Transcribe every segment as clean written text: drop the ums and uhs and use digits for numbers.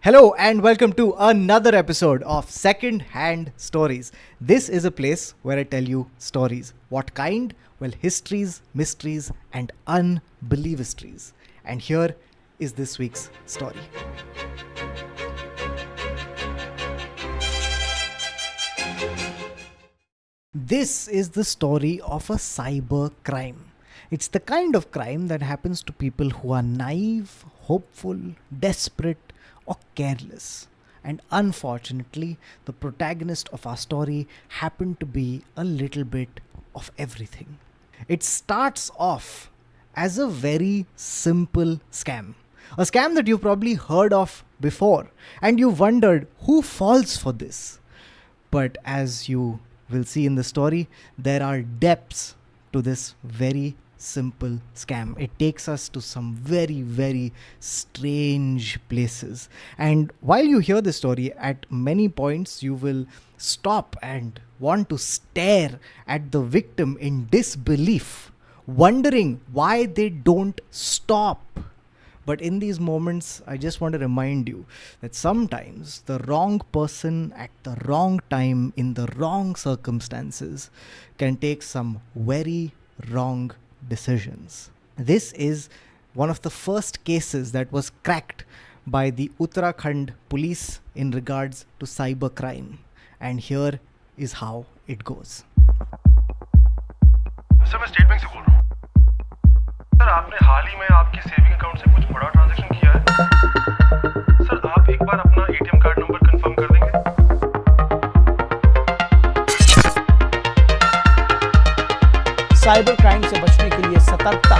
Hello and welcome to another episode of Secondhand Stories. This is a place where I tell you stories. What kind? Well, histories, mysteries, and unbelievistries. And here is this week's story. This is the story of a cyber crime. It's the kind of crime that happens to people who are naive, hopeful, desperate, or careless. And unfortunately, the protagonist of our story happened to be a little bit of everything. It starts off as a very simple scam. A scam that you've probably heard of before, and you wondered who falls for this. But as you will see in the story, there are depths to this very simple scam. It takes us to some very, very strange places. And while you hear the story, at many points you will stop and want to stare at the victim in disbelief, wondering why they don't stop. But in these moments, I just want to remind you that sometimes the wrong person at the wrong time in the wrong circumstances can take some very wrong decisions. This is one of the first cases that was cracked by the Uttarakhand police in regards to cybercrime. And here is how it goes. Sir मैं state bank से बोल रहा हूँ sir आपने हाल ही में आपके saving account से कुछ बड़ा ट्रांजैक्शन किया है सर आप एक बार अपना एटीएम कार्ड नंबर कंफर्म कर देंगे साइबर क्राइम से बचने के लिए सतर्कता.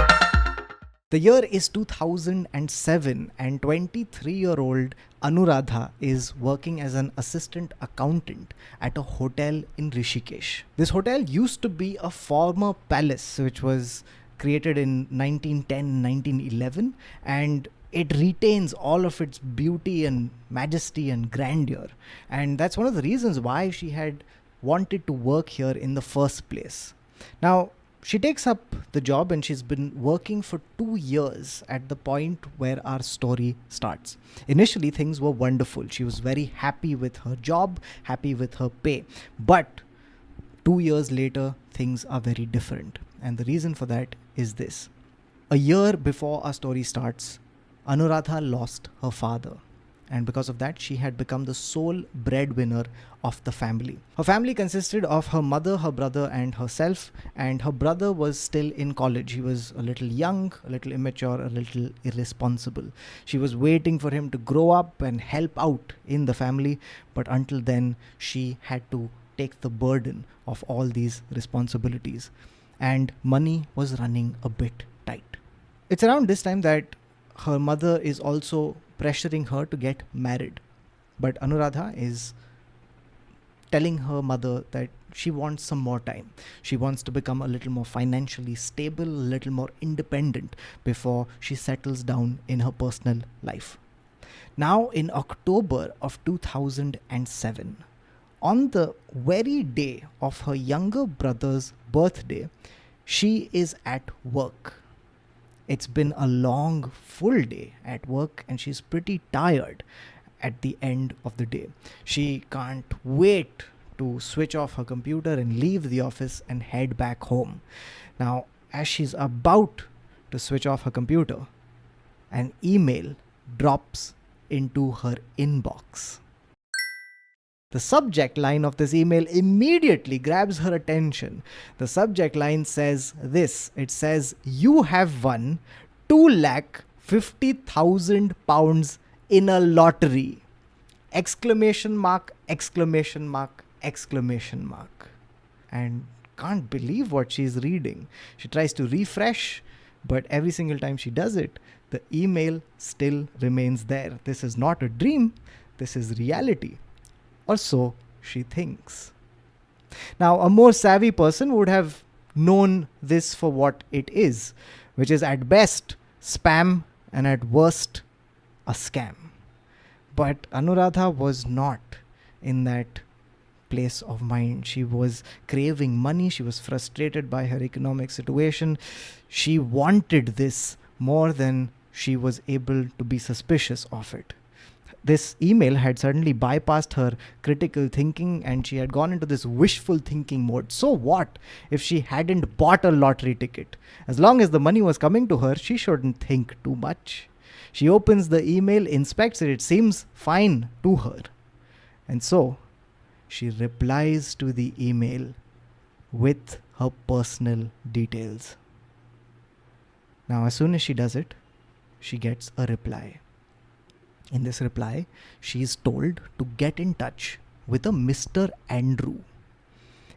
The year is 2007 and 23-year-old Anuradha is working as an assistant accountant at a hotel in Rishikesh. This hotel used to be a former palace which was created in 1910-1911, and it retains all of its beauty and majesty and grandeur. And that's one of the reasons why she had wanted to work here in the first place. Now, she takes up the job and she's been working for 2 years at the point where our story starts. Initially, things were wonderful. She was very happy with her job, happy with her pay. But 2 years later, things are very different. And the reason for that is this. A year before our story starts, Anuradha lost her father. And because of that, she had become the sole breadwinner of the family. Her family consisted of her mother, her brother, and herself. And her brother was still in college. He was a little young, a little immature, a little irresponsible. She was waiting for him to grow up and help out in the family. But until then, she had to take the burden of all these responsibilities. And money was running a bit tight. It's around this time that her mother is also pressuring her to get married. But Anuradha is telling her mother that she wants some more time. She wants to become a little more financially stable, a little more independent before she settles down in her personal life. Now, in October of 2007, on the very day of her younger brother's birthday, she is at work. It's been a long, full day at work and she's pretty tired at the end of the day. She can't wait to switch off her computer and leave the office and head back home. Now, as she's about to switch off her computer, an email drops into her inbox. The subject line of this email immediately grabs her attention. The subject line says this. It says, "You have won 2,50,000 pounds in a lottery!" Exclamation mark, exclamation mark, exclamation mark. And can't believe what she's reading. She tries to refresh, but every single time she does it, the email still remains there. This is not a dream. This is reality. Or so she thinks. Now, a more savvy person would have known this for what it is, which is at best spam and at worst a scam. But Anuradha was not in that place of mind. She was craving money. She was frustrated by her economic situation. She wanted this more than she was able to be suspicious of it. this email had suddenly bypassed her critical thinking and she had gone into this wishful thinking mode. So what if she hadn't bought a lottery ticket? As long as the money was coming to her, she shouldn't think too much. She opens the email, inspects it, it seems fine to her. And so she replies to the email with her personal details. Now, as soon as she does it, she gets a reply. In this reply, she is told to get in touch with a Mr. Andrew.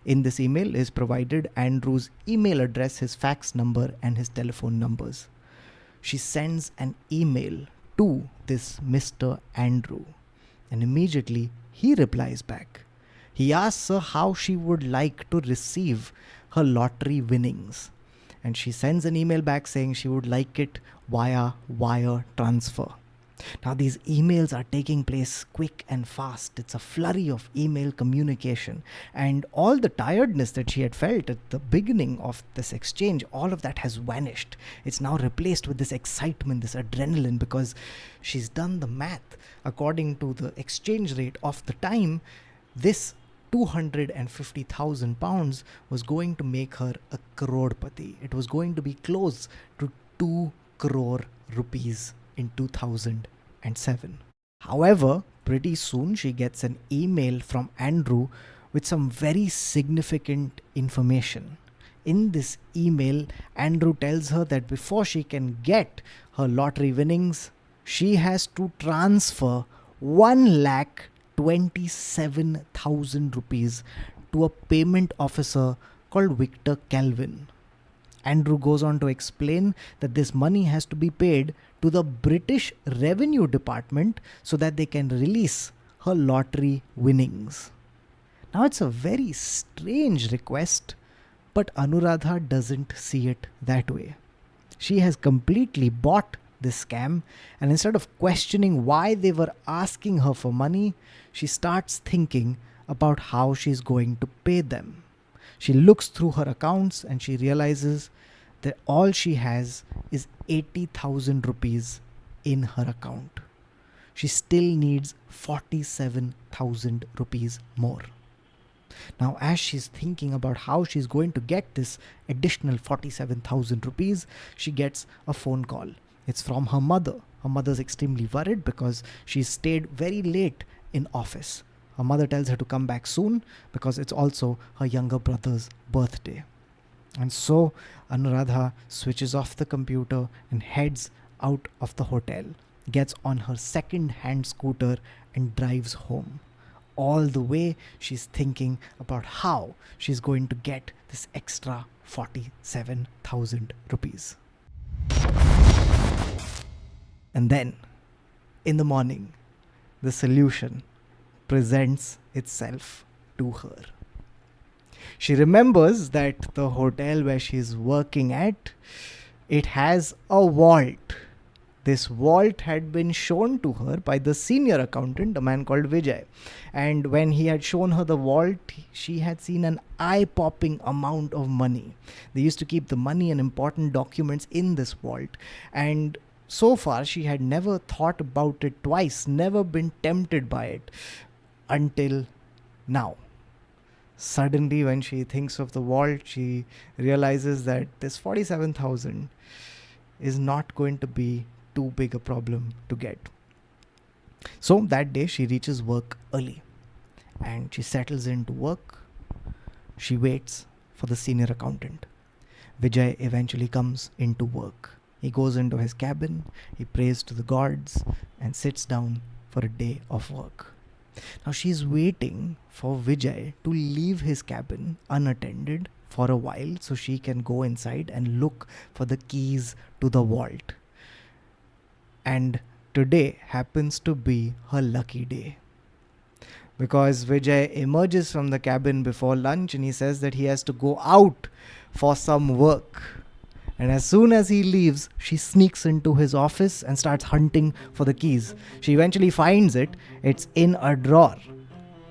In this email is provided Andrew's email address, his fax number, and his telephone numbers. She sends an email to this Mr. Andrew, and immediately he replies back. He asks her how she would like to receive her lottery winnings, and she sends an email back saying she would like it via wire transfer. Now these emails are taking place quick and fast. It's a flurry of email communication, and all the tiredness that she had felt at the beginning of this exchange, all of that has vanished. It's now replaced with this excitement, this adrenaline, because she's done the math. According to the exchange rate of the time, this 250,000 pounds was going to make her a crorepati. It was going to be close to 2 crore rupees in 2007. However, pretty soon she gets an email from Andrew with some very significant information. In this email, Andrew tells her that before she can get her lottery winnings, she has to transfer 1,27,000 rupees to a payment officer called Victor Calvin. Andrew goes on to explain that this money has to be paid to the British Revenue Department so that they can release her lottery winnings. Now it's a very strange request, but Anuradha doesn't see it that way. She has completely bought this scam, and instead of questioning why they were asking her for money, she starts thinking about how she's going to pay them. She looks through her accounts and she realizes that all she has is 80,000 rupees in her account. She still needs 47,000 rupees more. Now, as she's thinking about how she's going to get this additional 47,000 rupees, she gets a phone call. It's from her mother. Her mother's extremely worried because she stayed very late in office. Her mother tells her to come back soon because it's also her younger brother's birthday. And so Anuradha switches off the computer and heads out of the hotel, gets on her second-hand scooter and drives home. All the way she's thinking about how she's going to get this extra 47,000 rupees. And then, in the morning, the solution presents itself to her. She remembers that the hotel where she's working at, it has a vault. This vault had been shown to her by the senior accountant, a man called Vijay. And when he had shown her the vault, she had seen an eye-popping amount of money. They used to keep the money and important documents in this vault. And so far, she had never thought about it twice, never been tempted by it, until now. Suddenly, when she thinks of the vault, she realizes that this 47,000 is not going to be too big a problem to get. So that day she reaches work early and she settles into work. She waits for the senior accountant. Vijay eventually comes into work. He goes into his cabin, he prays to the gods and sits down for a day of work. Now she's waiting for Vijay to leave his cabin unattended for a while so she can go inside and look for the keys to the vault. And today happens to be her lucky day, because Vijay emerges from the cabin before lunch and he says that he has to go out for some work. And as soon as he leaves, she sneaks into his office and starts hunting for the keys. She eventually finds it. It's in a drawer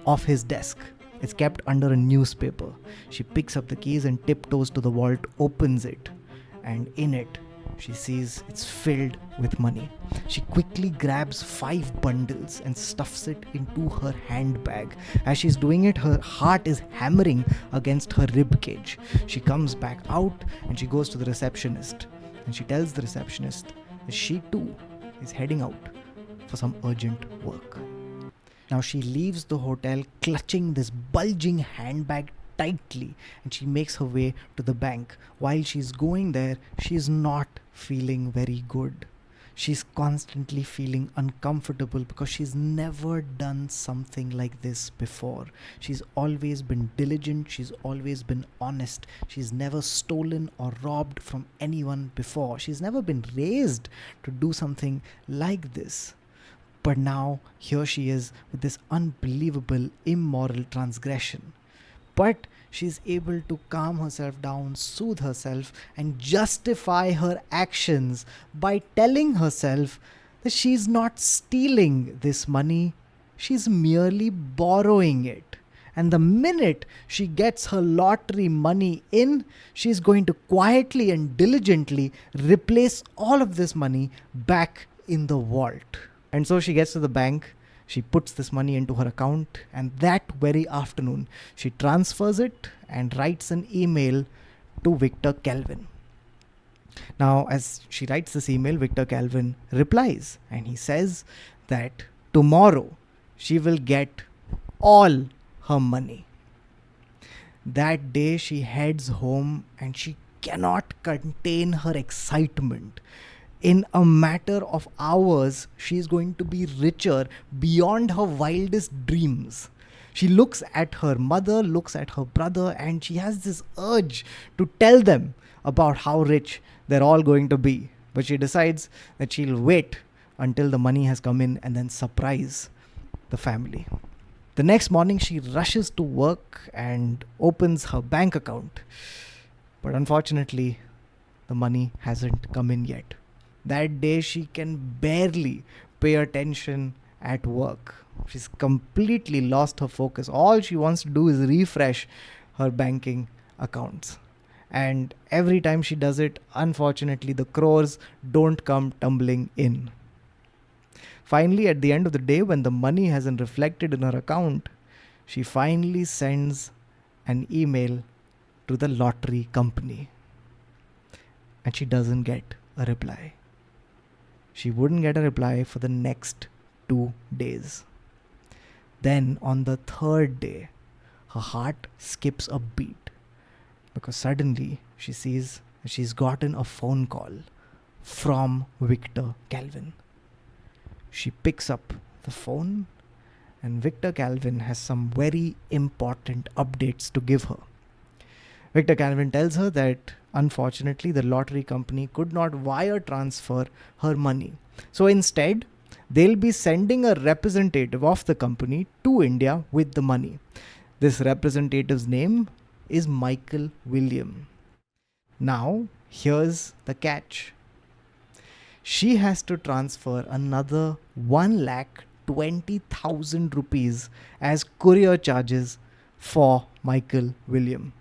of his desk. It's kept under a newspaper. She picks up the keys and tiptoes to the vault, opens it, and in it she sees it's filled with money. She quickly grabs 5 bundles and stuffs it into her handbag. As she's doing it, her heart is hammering against her rib cage. She comes back out and she goes to the receptionist. And she tells the receptionist that she too is heading out for some urgent work. Now she leaves the hotel clutching this bulging handbag tightly, and she makes her way to the bank. While she's going there, she's not feeling very good. She's constantly feeling uncomfortable because she's never done something like this before. She's always been diligent, she's always been honest. She's never stolen or robbed from anyone before. She's never been raised to do something like this. But now, here she is with this unbelievable immoral transgression. But she's able to calm herself down, soothe herself, and justify her actions by telling herself that she's not stealing this money, she's merely borrowing it. And the minute she gets her lottery money in, she's going to quietly and diligently replace all of this money back in the vault. And so she gets to the bank, she puts this money into her account, and that very afternoon, she transfers it and writes an email to Victor Calvin. Now, as she writes this email, Victor Calvin replies, and he says that tomorrow she will get all her money. That day, she heads home and she cannot contain her excitement. In a matter of hours, she is going to be richer beyond her wildest dreams. She looks at her mother, looks at her brother, and she has this urge to tell them about how rich they're all going to be. But she decides that she'll wait until the money has come in and then surprise the family. The next morning, she rushes to work and opens her bank account. But unfortunately, the money hasn't come in yet. That day, she can barely pay attention at work. She's completely lost her focus. All she wants to do is refresh her banking accounts. And every time she does it, unfortunately, the crores don't come tumbling in. Finally, at the end of the day, when the money hasn't reflected in her account, she finally sends an email to the lottery company. And she doesn't get a reply. She wouldn't get a reply for the next 2 days. Then on the 3rd day, her heart skips a beat because suddenly she sees that she's gotten a phone call from Victor Calvin. She picks up the phone and Victor Calvin has some very important updates to give her. Victor Calvin tells her that unfortunately the lottery company could not wire transfer her money. So instead, they'll be sending a representative of the company to India with the money. This representative's name is Michael William. Now, here's the catch. She has to transfer another 1,20,000 rupees as courier charges for Michael William.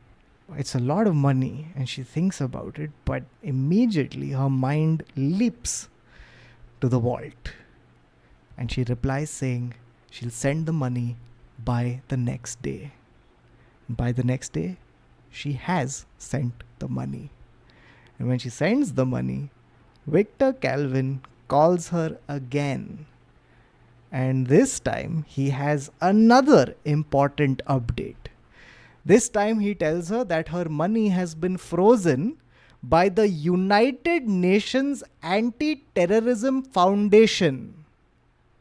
It's a lot of money and she thinks about it, but immediately her mind leaps to the vault. And she replies saying she'll send the money by the next day. By the next day, she has sent the money. And when she sends the money, Victor Calvin calls her again. And this time, he has another important update. This time he tells her that her money has been frozen by the United Nations Anti-Terrorism Foundation.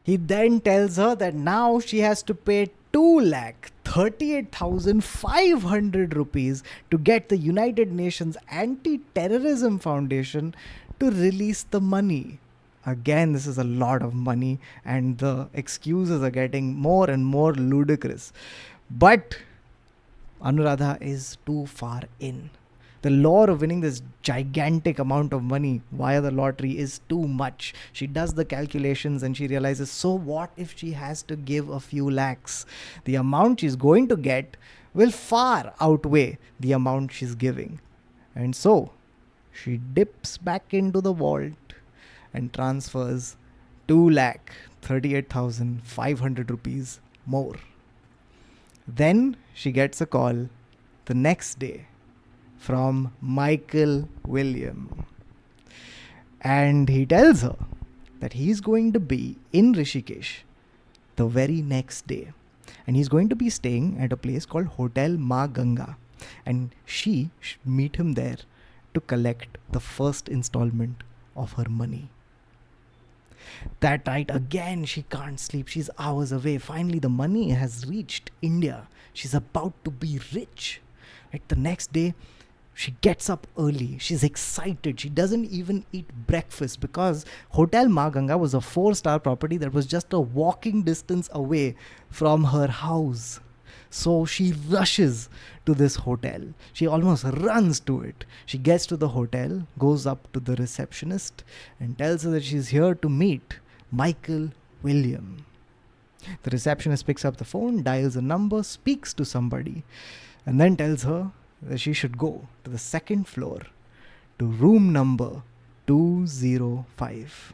He then tells her that now she has to pay 2,38,500 rupees to get the United Nations Anti-Terrorism Foundation to release the money. Again, this is a lot of money and the excuses are getting more and more ludicrous. But Anuradha is too far in. The lure of winning this gigantic amount of money via the lottery is too much. She does the calculations and she realizes, so what if she has to give a few lakhs? The amount she's going to get will far outweigh the amount she's giving. And so She dips back into the vault and transfers 2,38,500 rupees more. Then she gets a call the next day from Michael William. And he tells her that he's going to be in Rishikesh the very next day. And he's going to be staying at a place called Hotel Ma Ganga. And she should meet him there to collect the first installment of her money. That night again, she can't sleep. She's hours away. Finally, the money has reached India. She's about to be rich. Right, the next day, she gets up early. She's excited. She doesn't even eat breakfast because Hotel Ma Ganga was a 4-star property that was just a walking distance away from her house. So she rushes to this hotel. She almost runs to it. She gets to the hotel, goes up to the receptionist and tells her that she's here to meet Michael William. The receptionist picks up the phone, dials a number, speaks to somebody, and then tells her that she should go to the second floor to room number 205.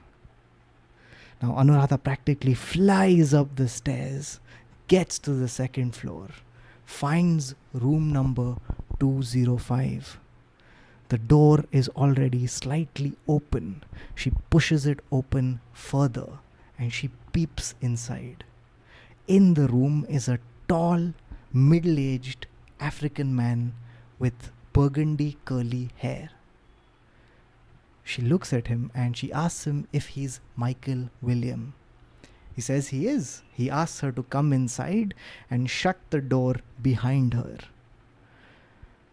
Now Anuradha practically flies up the stairs, gets to the second floor, finds room number 205. The door is already slightly open. She pushes it open further and she peeps inside. In the room is a tall, middle-aged African man with burgundy curly hair. She looks at him and she asks him if he's Michael William. He says he is. He asks her to come inside and shut the door behind her.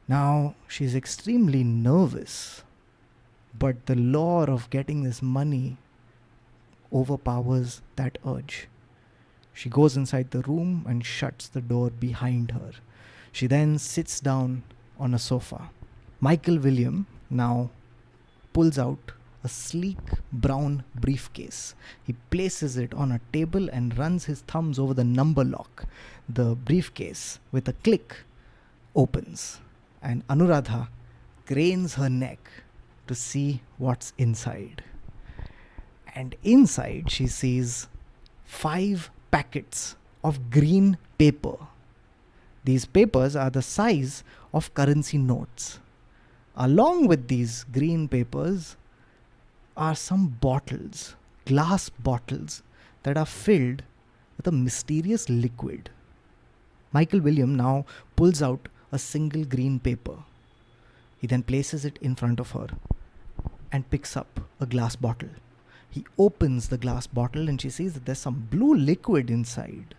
Now she's extremely nervous, but the lure of getting this money overpowers that urge. She goes inside the room and shuts the door behind her. She then sits down on a sofa. Michael William now pulls out a sleek brown briefcase. He places it on a table and runs his thumbs over the number lock. The briefcase, with a click, opens, and Anuradha cranes her neck to see what's inside. And inside she sees 5 packets of green paper. These papers are the size of currency notes. Along with these green papers are some bottles, glass bottles, that are filled with a mysterious liquid. Michael William now pulls out a single green paper. He then places it in front of her and picks up a glass bottle. He opens the glass bottle and she sees that there's some blue liquid inside.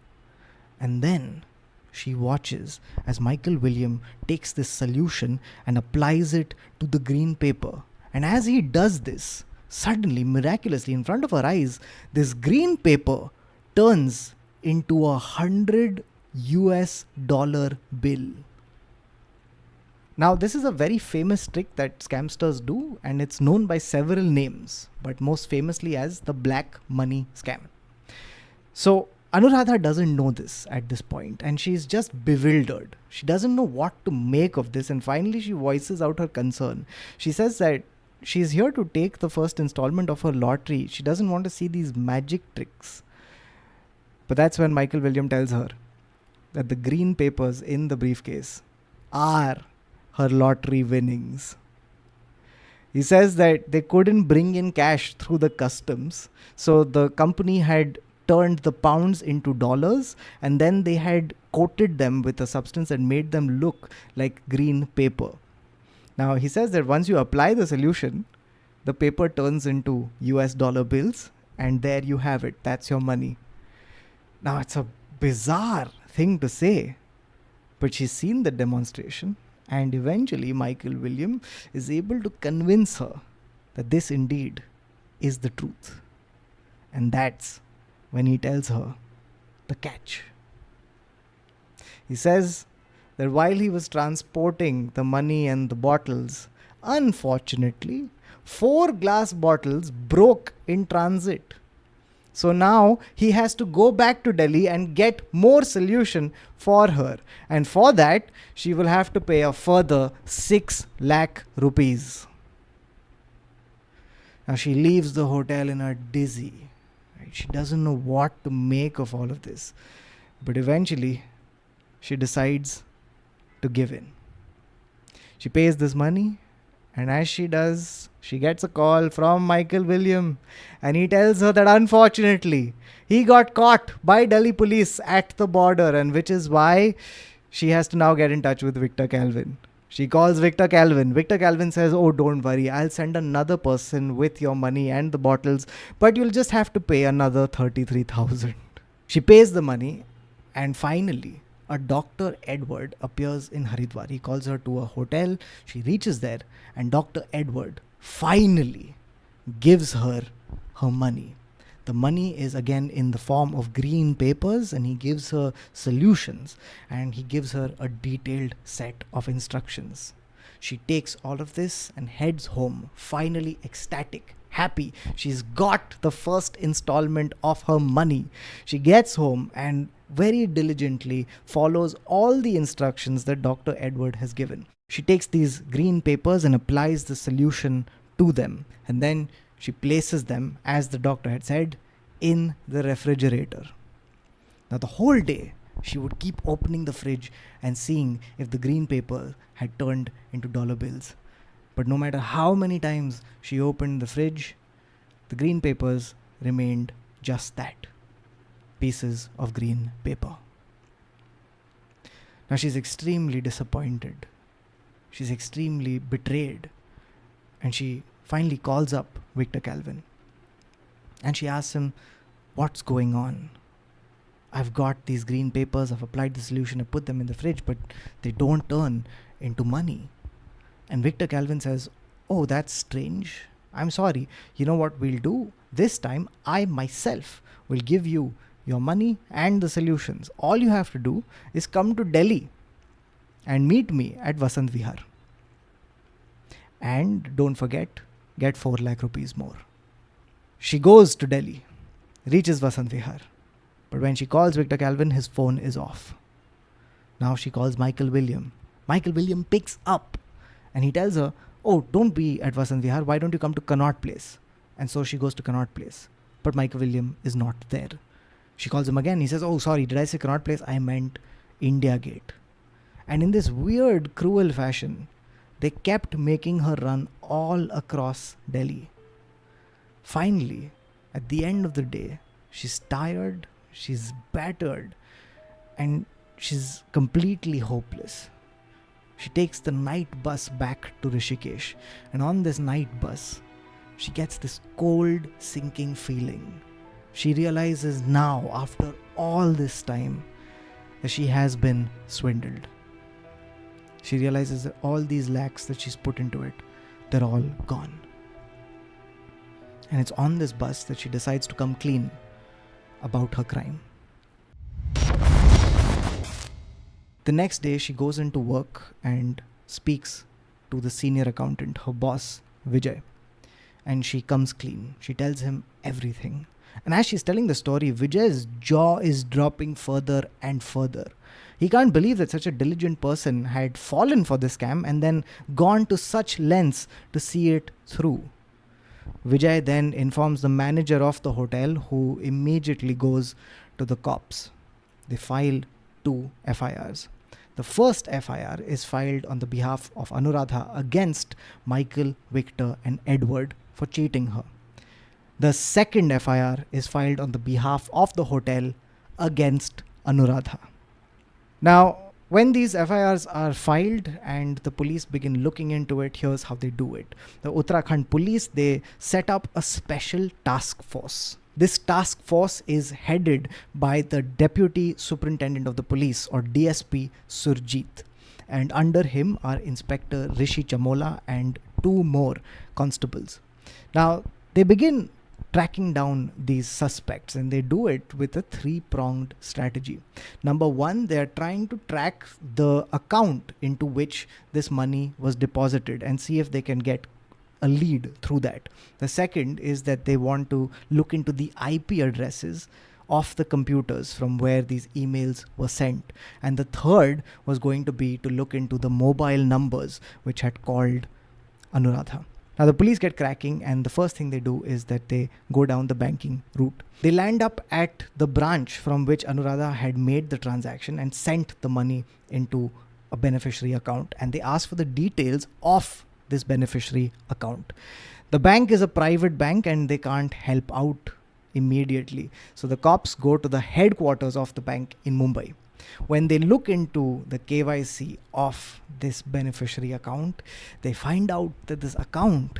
And then she watches as Michael William takes this solution and applies it to the green paper. And as he does this, suddenly, miraculously, in front of her eyes, this green paper turns into $100 bill. Now, this is a very famous trick that scamsters do, and it's known by several names, but most famously as the black money scam. So Anuradha doesn't know this at this point, and she's just bewildered. She doesn't know what to make of this, and finally she voices out her concern. She says that she's here to take the first installment of her lottery. She doesn't want to see these magic tricks. But that's when Michael William tells her that the green papers in the briefcase are her lottery winnings. He says that they couldn't bring in cash through the customs, so the company had turned the pounds into dollars, and then they had coated them with a substance that made them look like green paper. Now, he says that once you apply the solution, the paper turns into US dollar bills, and there you have it. That's your money. Now, it's a bizarre thing to say, but she's seen the demonstration, and eventually Michael William is able to convince her that this indeed is the truth. And that's when he tells her the catch. He says that while he was transporting the money and the bottles, unfortunately, 4 glass bottles broke in transit. So now he has to go back to Delhi and get more solution for her. And for that, she will have to pay a further 6 lakh rupees. Now she leaves the hotel in a dizzy. Right? She doesn't know what to make of all of this. But eventually, she decides to give in. She pays this money, and as she does, she gets a call from Michael William, and he tells her that unfortunately, he got caught by Delhi police at the border, and which is why she has to now get in touch with Victor Calvin. She calls Victor Calvin. Victor Calvin says, "Oh, don't worry, I'll send another person with your money and the bottles, but you'll just have to pay another 33,000. She pays the money, and finally, a Dr. Edward appears in Haridwar. He calls her to a hotel. She reaches there, and Dr. Edward finally gives her her money. The money is again in the form of green papers, and he gives her solutions, and he gives her a detailed set of instructions. She takes all of this and heads home, finally ecstatic, happy. She's got the first installment of her money. She gets home and very diligently follows all the instructions that Dr. Edward has given. She takes these green papers and applies the solution to them, and then she places them, as the doctor had said, in the refrigerator. Now, the whole day, she would keep opening the fridge and seeing if the green paper had turned into dollar bills. But no matter how many times she opened the fridge, the green papers remained just that, pieces of green paper. Now, she's extremely disappointed. She's extremely betrayed. And she finally calls up Victor Calvin. And she asks him, "What's going on? I've got these green papers, I've applied the solution, I put them in the fridge, but they don't turn into money." And Victor Calvin says, "Oh, that's strange. I'm sorry. You know what we'll do? This time, I myself will give you your money and the solutions. All you have to do is come to Delhi and meet me at Vasant Vihar. And don't forget, get 4 lakh rupees more." She goes to Delhi, reaches Vasant Vihar. But when she calls Victor Calvin, his phone is off. Now she calls Michael William. Michael William picks up and he tells her, "Oh, don't be at Vasant Vihar. Why don't you come to Connaught Place?" And so she goes to Connaught Place. But Michael William is not there. She calls him again. He says, "Oh, sorry, did I say Connaught Place? I meant India Gate." And in this weird, cruel fashion, they kept making her run all across Delhi. Finally, at the end of the day, she's tired, she's battered, and she's completely hopeless. She takes the night bus back to Rishikesh, and on this night bus, she gets this cold, sinking feeling. She realizes now, after all this time, that she has been swindled. She realizes that all these lakhs that she's put into it, they're all gone. And it's on this bus that she decides to come clean about her crime. The next day, she goes into work and speaks to the senior accountant, her boss, Vijay. And she comes clean. She tells him everything. And as she's telling the story, Vijay's jaw is dropping further and further. He can't believe that such a diligent person had fallen for this scam and then gone to such lengths to see it through. Vijay then informs the manager of the hotel, who immediately goes to the cops. They file 2 FIRs. The first FIR is filed on the behalf of Anuradha against Michael, Victor and Edward for cheating her. The second FIR is filed on the behalf of the hotel against Anuradha. Now, when these FIRs are filed and the police begin looking into it, here's how they do it. The Uttarakhand police, they set up a special task force. This task force is headed by the Deputy Superintendent of the Police, or DSP Surjit. And under him are Inspector Rishi Chamola and 2 more constables. Now, they begin tracking down these suspects, and they do it with a 3-pronged strategy. Number 1, they are trying to track the account into which this money was deposited and see if they can get a lead through that. The second is that they want to look into the IP addresses of the computers from where these emails were sent. And the third was going to be to look into the mobile numbers which had called Anuradha. Now the police get cracking, and the first thing they do is that they go down the banking route. They land up at the branch from which Anuradha had made the transaction and sent the money into a beneficiary account, and they ask for the details of this beneficiary account. The bank is a private bank and they can't help out immediately. So the cops go to the headquarters of the bank in Mumbai. When they look into the KYC of this beneficiary account, they find out that this account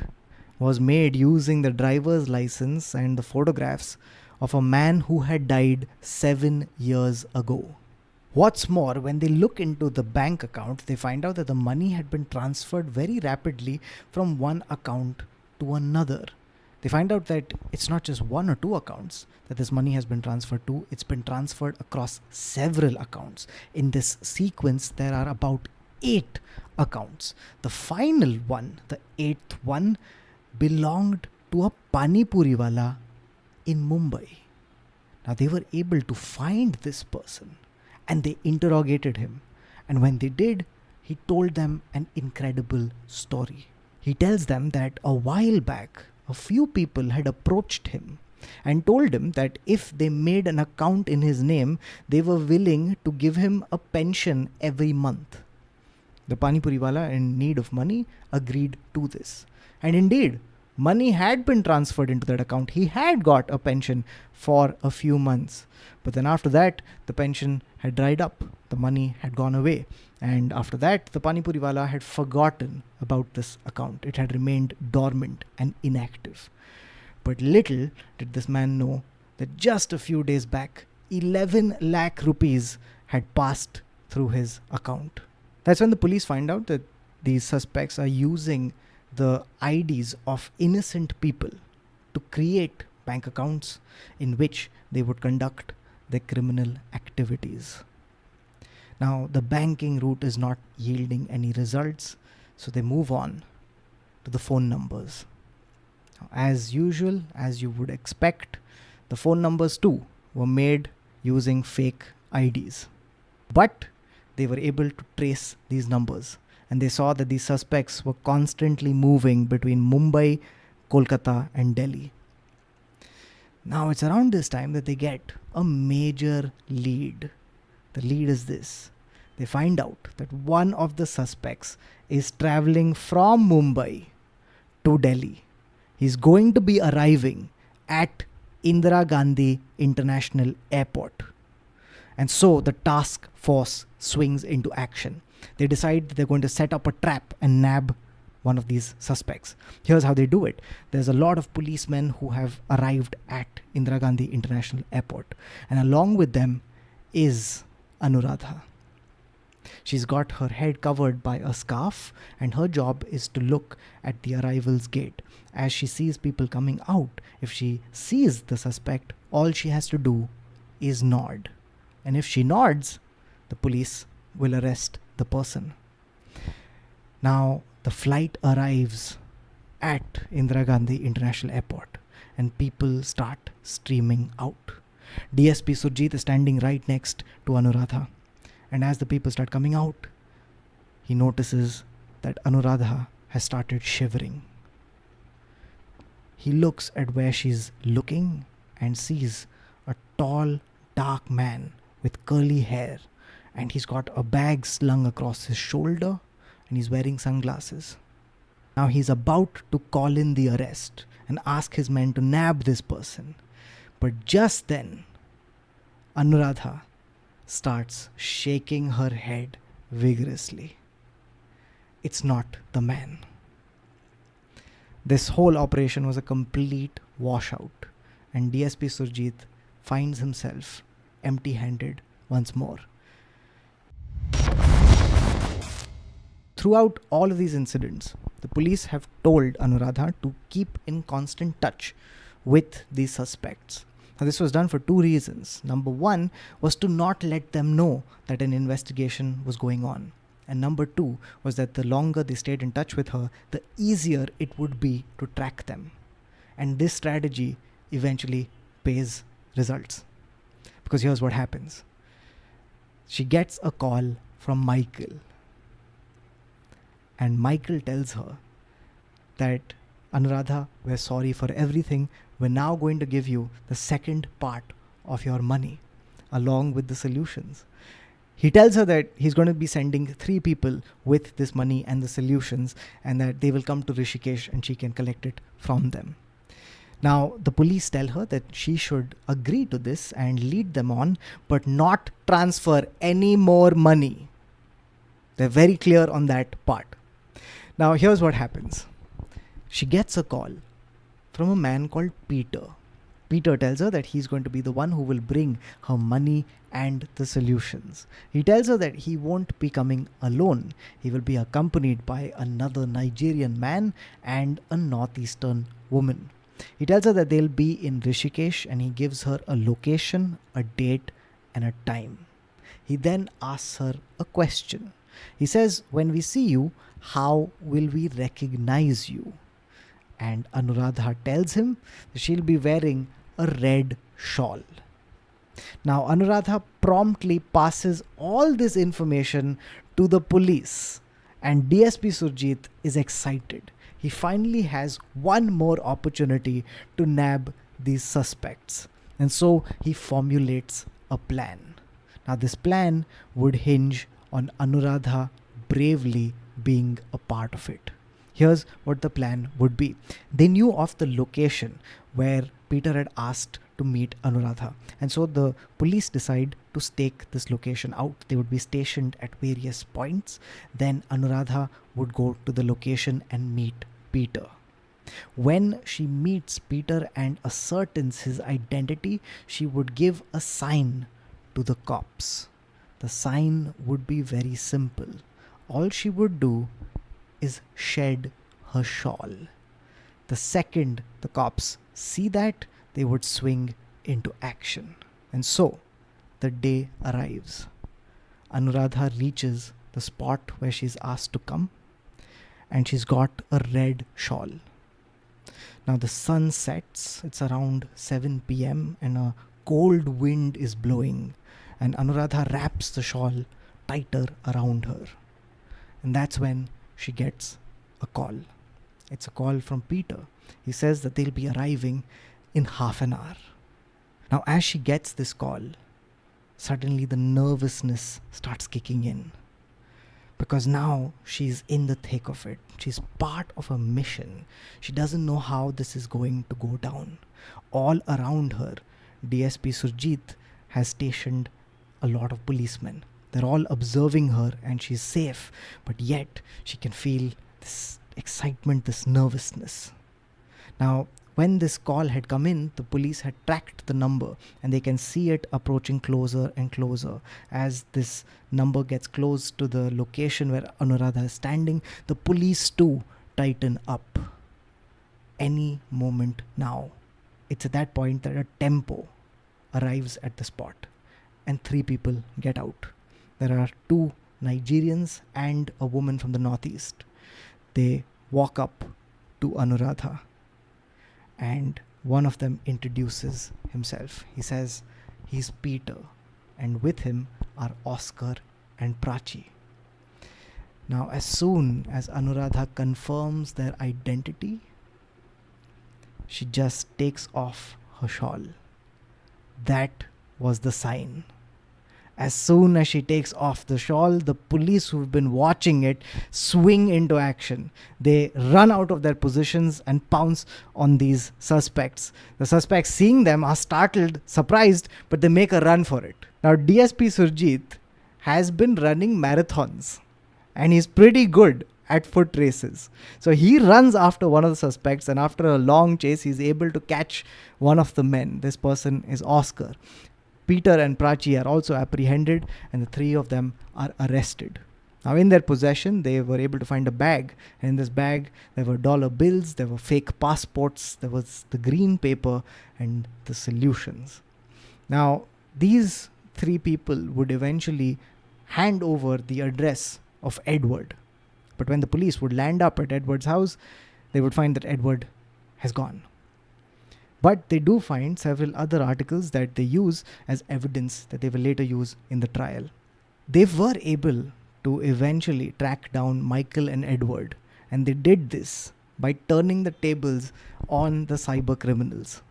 was made using the driver's license and the photographs of a man who had died 7 years ago. What's more, when they look into the bank account, they find out that the money had been transferred very rapidly from one account to another. They find out that it's not just one or two accounts that this money has been transferred to, it's been transferred across several accounts. In this sequence, there are about 8 accounts. The final one, the 8th one, belonged to a Pani Puri wala in Mumbai. Now they were able to find this person and they interrogated him. And when they did, he told them an incredible story. He tells them that a while back, a few people had approached him and told him that if they made an account in his name, they were willing to give him a pension every month. The Pani Puri wala, in need of money, agreed to this. And indeed, money had been transferred into that account. He had got a pension for a few months. But then after that, the pension had dried up. The money had gone away. And after that, the Pani Puri wala had forgotten about this account. It had remained dormant and inactive. But little did this man know that just a few days back, 11 lakh rupees had passed through his account. That's when the police find out that these suspects are using the IDs of innocent people to create bank accounts in which they would conduct their criminal activities. Now, the banking route is not yielding any results, so they move on to the phone numbers. As usual, as you would expect, the phone numbers too were made using fake IDs. But they were able to trace these numbers, and they saw that these suspects were constantly moving between Mumbai, Kolkata, and Delhi. Now, it's around this time that they get a major lead. The lead is this. They find out that one of the suspects is traveling from Mumbai to Delhi. He's going to be arriving at Indira Gandhi International Airport. And so the task force swings into action. They decide that they're going to set up a trap and nab one of these suspects. Here's how they do it. There's a lot of policemen who have arrived at Indira Gandhi International Airport. And along with them is Anuradha. She's got her head covered by a scarf, and her job is to look at the arrivals gate. As she sees people coming out, if she sees the suspect, all she has to do is nod. And if she nods, the police will arrest the person. Now, the flight arrives at Indira Gandhi International Airport and people start streaming out. DSP Surjit is standing right next to Anuradha. And as the people start coming out, he notices that Anuradha has started shivering. He looks at where she's looking and sees a tall, dark man with curly hair. And he's got a bag slung across his shoulder and he's wearing sunglasses. Now he's about to call in the arrest and ask his men to nab this person. But just then, Anuradha starts shaking her head vigorously. It's not the man. This whole operation was a complete washout, and DSP Surjit finds himself empty-handed once more. Throughout all of these incidents, the police have told Anuradha to keep in constant touch with these suspects. Now, this was done for 2 reasons. Number 1 was to not let them know that an investigation was going on. And number 2 was that the longer they stayed in touch with her, the easier it would be to track them. And this strategy eventually pays results. Because here's what happens. She gets a call from Michael. And Michael tells her that Anuradha, we're sorry for everything. We're now going to give you the second part of your money along with the solutions. He tells her that he's going to be sending 3 people with this money and the solutions, and that they will come to Rishikesh and she can collect it from them. Now, the police tell her that she should agree to this and lead them on, but not transfer any more money. They're very clear on that part. Now, here's what happens. She gets a call from a man called Peter. Peter tells her that he's going to be the one who will bring her money and the solutions. He tells her that he won't be coming alone. He will be accompanied by another Nigerian man and a northeastern woman. He tells her that they'll be in Rishikesh, and he gives her a location, a date, and a time. He then asks her a question. He says, when we see you, how will we recognize you? And Anuradha tells him that she'll be wearing a red shawl. Now, Anuradha promptly passes all this information to the police, and DSP Surjit is excited. He finally has one more opportunity to nab these suspects, and so he formulates a plan. Now, this plan would hinge on Anuradha bravely being a part of it. Here's what the plan would be. They knew of the location where Peter had asked to meet Anuradha, and so the police decide to stake this location out. They would be stationed at various points. Then Anuradha would go to the location and meet Peter. When she meets Peter and ascertains his identity, she would give a sign to the cops. The sign would be very simple. All she would do is shed her shawl. The second the cops see that, they would swing into action. And so the day arrives. Anuradha reaches the spot where she's asked to come, and she's got a red shawl. Now the sun sets, it's around 7 p.m. and a cold wind is blowing, and Anuradha wraps the shawl tighter around her. And that's when she gets a call. It's a call from Peter. He says that they'll be arriving in half an hour. Now, as she gets this call, suddenly the nervousness starts kicking in, because now she's in the thick of it. She's part of a mission. She doesn't know how this is going to go down. All around her, DSP Surjit has stationed a lot of policemen. They're all observing her, and she's safe, but yet she can feel this excitement, this nervousness. Now, when this call had come in, the police had tracked the number, and they can see it approaching closer and closer. As this number gets close to the location where Anuradha is standing, the police too tighten up. Any moment now. It's at that point that a tempo arrives at the spot, and 3 people get out. There are 2 Nigerians and a woman from the northeast. They walk up to Anuradha, and one of them introduces himself. He says he's Peter, and with him are Oscar and Prachi. Now, as soon as Anuradha confirms their identity, she just takes off her shawl. That was the sign. As soon as she takes off the shawl, the police who've been watching it swing into action. They run out of their positions and pounce on these suspects. The suspects, seeing them, are startled, surprised, but they make a run for it. Now, DSP Surjit has been running marathons, and he's pretty good at foot races. So he runs after one of the suspects, and after a long chase, he's able to catch one of the men. This person is Oscar. Peter and Prachi are also apprehended, and the 3 of them are arrested. Now, in their possession, they were able to find a bag. And in this bag, there were dollar bills, there were fake passports, there was the green paper, and the solutions. Now, these 3 people would eventually hand over the address of Edward. But when the police would land up at Edward's house, they would find that Edward has gone. But they do find several other articles that they use as evidence that they will later use in the trial. They were able to eventually track down Michael and Edward, and they did this by turning the tables on the cyber criminals.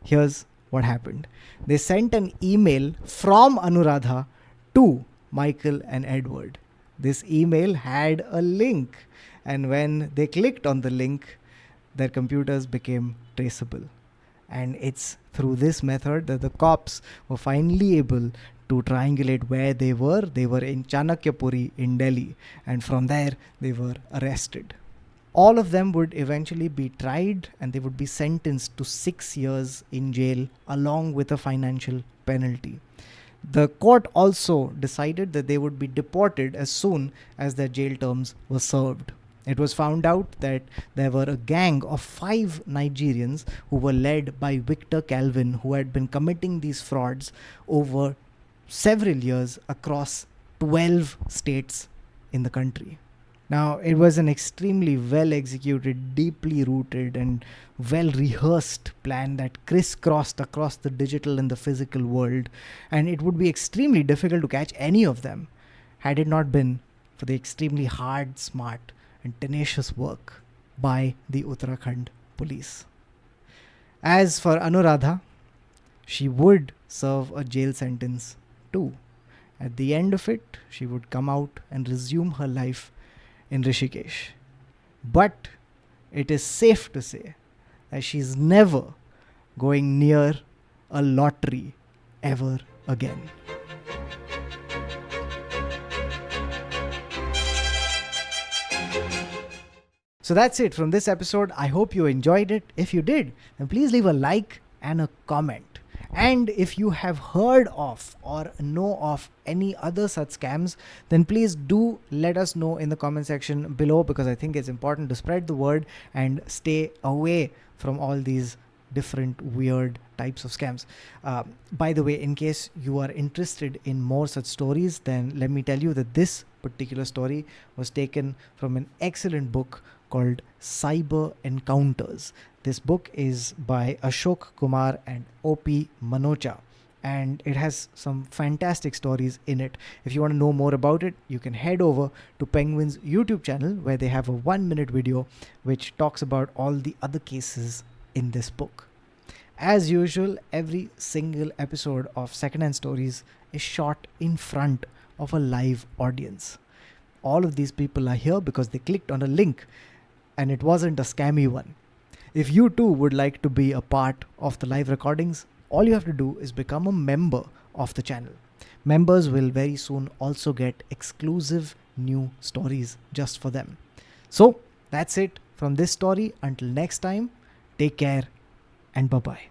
Here's what happened. They sent an email from Anuradha to Michael and Edward. This email had a link, and when they clicked on the link, their computers became traceable. And it's through this method that the cops were finally able to triangulate where they were. They were in Chanakyapuri in Delhi, and from there they were arrested. All of them would eventually be tried and they would be sentenced to 6 years in jail along with a financial penalty. The court also decided that they would be deported as soon as their jail terms were served. It was found out that there were a gang of 5 Nigerians who were led by Victor Calvin, who had been committing these frauds over several years across 12 states in the country. Now, it was an extremely well executed, deeply rooted, and well rehearsed plan that crisscrossed across the digital and the physical world, and it would be extremely difficult to catch any of them had it not been for the extremely hard, smart, and tenacious work by the Uttarakhand police. As for Anuradha, she would serve a jail sentence too. At the end of it, she would come out and resume her life in Rishikesh. But it is safe to say that she's never going near a lottery ever again. So that's it from this episode. I hope you enjoyed it. If you did, then please leave a like and a comment. And if you have heard of or know of any other such scams, then please do let us know in the comment section below, because I think it's important to spread the word and stay away from all these different weird types of scams. By the way, in case you are interested in more such stories, then let me tell you that this particular story was taken from an excellent book called Cyber Encounters. This book is by Ashok, Kumar and O.P. Manocha, and it has some fantastic stories in it. If you want to know more about it, you can head over to Penguin's YouTube channel, where they have a 1-minute video which talks about all the other cases in this book. As usual, every single episode of Secondhand Stories is shot in front of a live audience. All of these people are here because they clicked on a link, and it wasn't a scammy one. If you too would like to be a part of the live recordings, all you have to do is become a member of the channel. Members will very soon also get exclusive new stories just for them. So that's it from this story. Until next time, take care and bye-bye.